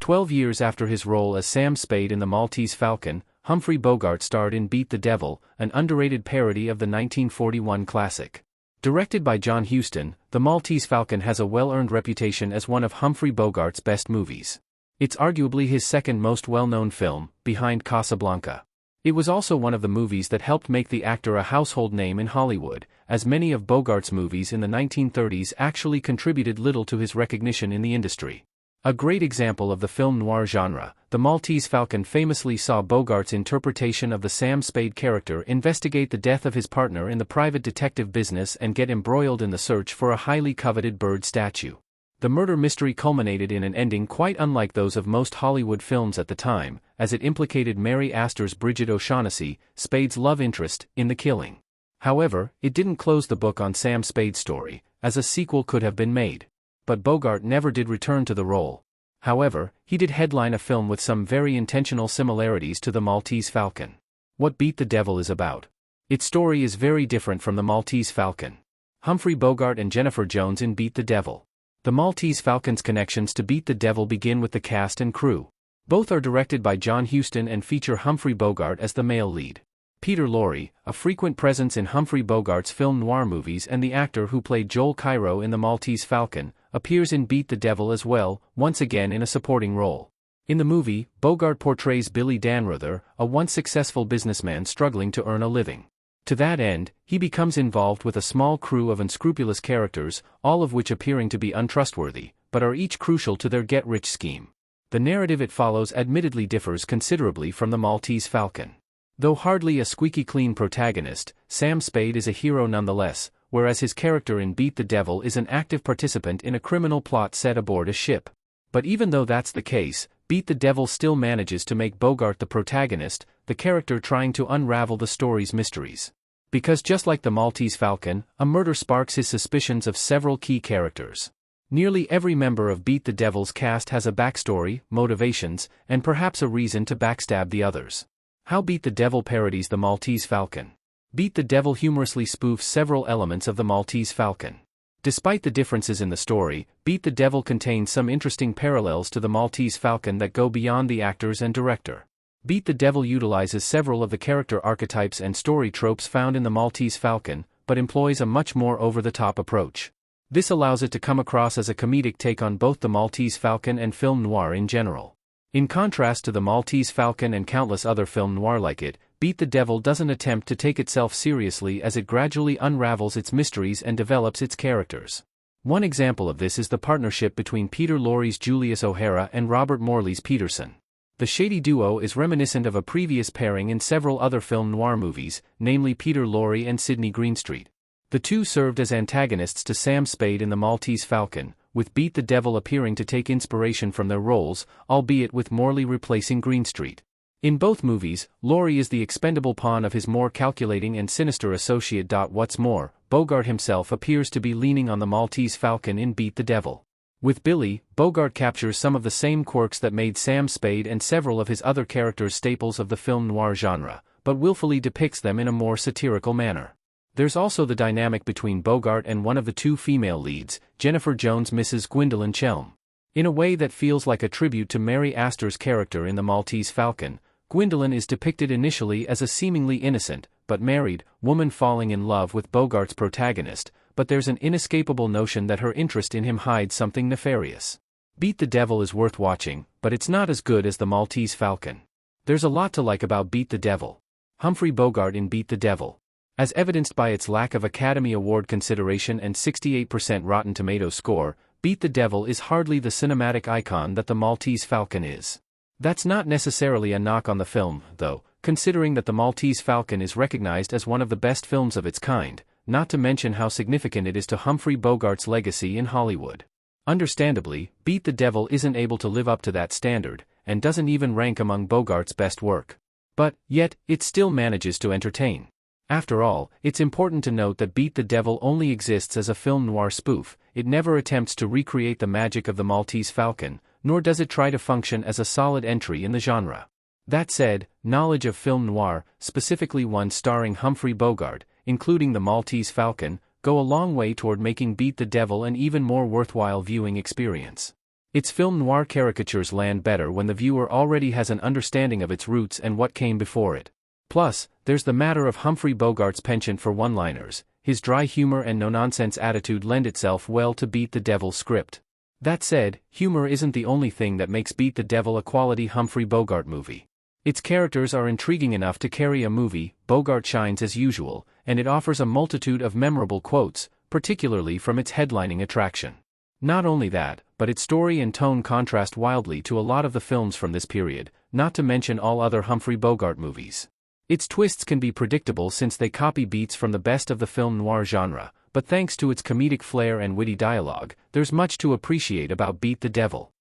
12 years after his role as Sam Spade in The Maltese Falcon, Humphrey Bogart starred in Beat the Devil, an underrated parody of the 1941 classic. Directed by John Huston, The Maltese Falcon has a well-earned reputation as one of Humphrey Bogart's best movies. It's arguably his second most well-known film, behind Casablanca. It was also one of the movies that helped make the actor a household name in Hollywood, as many of Bogart's movies in the 1930s actually contributed little to his recognition in the industry. A great example of the film noir genre, The Maltese Falcon famously saw Bogart's interpretation of the Sam Spade character investigate the death of his partner in the private detective business and get embroiled in the search for a highly coveted bird statue. The murder mystery culminated in an ending quite unlike those of most Hollywood films at the time, as it implicated Mary Astor's Bridget O'Shaughnessy, Spade's love interest, in the killing. However, it didn't close the book on Sam Spade's story, as a sequel could have been made. But Bogart never did return to the role. However, he did headline a film with some very intentional similarities to The Maltese Falcon. What Beat the Devil is about. Its story is very different from The Maltese Falcon. Humphrey Bogart and Jennifer Jones in Beat the Devil. The Maltese Falcon's connections to Beat the Devil begin with the cast and crew. Both are directed by John Huston and feature Humphrey Bogart as the male lead. Peter Lorre, a frequent presence in Humphrey Bogart's film noir movies and the actor who played Joel Cairo in The Maltese Falcon, appears in Beat the Devil as well, once again in a supporting role. In the movie, Bogart portrays Billy Danruther, a once successful businessman struggling to earn a living. To that end, he becomes involved with a small crew of unscrupulous characters, all of which appearing to be untrustworthy, but are each crucial to their get-rich scheme. The narrative it follows admittedly differs considerably from The Maltese Falcon. Though hardly a squeaky clean protagonist, Sam Spade is a hero nonetheless, whereas his character in Beat the Devil is an active participant in a criminal plot set aboard a ship. But even though that's the case, Beat the Devil still manages to make Bogart the protagonist, the character trying to unravel the story's mysteries. Because just like The Maltese Falcon, a murder sparks his suspicions of several key characters. Nearly every member of Beat the Devil's cast has a backstory, motivations, and perhaps a reason to backstab the others. How Beat the Devil parodies The Maltese Falcon. Beat the Devil humorously spoofs several elements of The Maltese Falcon. Despite the differences in the story, Beat the Devil contains some interesting parallels to The Maltese Falcon that go beyond the actors and director. Beat the Devil utilizes several of the character archetypes and story tropes found in The Maltese Falcon, but employs a much more over-the-top approach. This allows it to come across as a comedic take on both The Maltese Falcon and film noir in general. In contrast to The Maltese Falcon and countless other film noir like it, Beat the Devil doesn't attempt to take itself seriously as it gradually unravels its mysteries and develops its characters. One example of this is the partnership between Peter Lorre's Julius O'Hara and Robert Morley's Peterson. The shady duo is reminiscent of a previous pairing in several other film noir movies, namely Peter Lorre and Sidney Greenstreet. The two served as antagonists to Sam Spade in The Maltese Falcon, with Beat the Devil appearing to take inspiration from their roles, albeit with Morley replacing Greenstreet. In both movies, Lorre is the expendable pawn of his more calculating and sinister associate. What's more, Bogart himself appears to be leaning on The Maltese Falcon in Beat the Devil. With Billy, Bogart captures some of the same quirks that made Sam Spade and several of his other characters staples of the film noir genre, but willfully depicts them in a more satirical manner. There's also the dynamic between Bogart and one of the two female leads, Jennifer Jones' Mrs. Gwendolyn Chelm. In a way that feels like a tribute to Mary Astor's character in The Maltese Falcon, Gwendolyn is depicted initially as a seemingly innocent, but married, woman falling in love with Bogart's protagonist, but there's an inescapable notion that her interest in him hides something nefarious. Beat the Devil is worth watching, but it's not as good as The Maltese Falcon. There's a lot to like about Beat the Devil. Humphrey Bogart in Beat the Devil. As evidenced by its lack of Academy Award consideration and 68% Rotten Tomatoes score, Beat the Devil is hardly the cinematic icon that The Maltese Falcon is. That's not necessarily a knock on the film, though, considering that The Maltese Falcon is recognized as one of the best films of its kind, not to mention how significant it is to Humphrey Bogart's legacy in Hollywood. Understandably, Beat the Devil isn't able to live up to that standard, and doesn't even rank among Bogart's best work. But, yet, it still manages to entertain. After all, it's important to note that Beat the Devil only exists as a film noir spoof. It never attempts to recreate the magic of The Maltese Falcon, nor does it try to function as a solid entry in the genre. That said, knowledge of film noir, specifically one starring Humphrey Bogart, including The Maltese Falcon, go a long way toward making Beat the Devil an even more worthwhile viewing experience. Its film noir caricatures land better when the viewer already has an understanding of its roots and what came before it. Plus, there's the matter of Humphrey Bogart's penchant for one-liners. His dry humor and no-nonsense attitude lend itself well to Beat the Devil script. That said, humor isn't the only thing that makes Beat the Devil a quality Humphrey Bogart movie. Its characters are intriguing enough to carry a movie. Bogart shines as usual, and it offers a multitude of memorable quotes, particularly from its headlining attraction. Not only that, but its story and tone contrast wildly to a lot of the films from this period, not to mention all other Humphrey Bogart movies. Its twists can be predictable since they copy beats from the best of the film noir genre, but thanks to its comedic flair and witty dialogue, there's much to appreciate about Beat the Devil.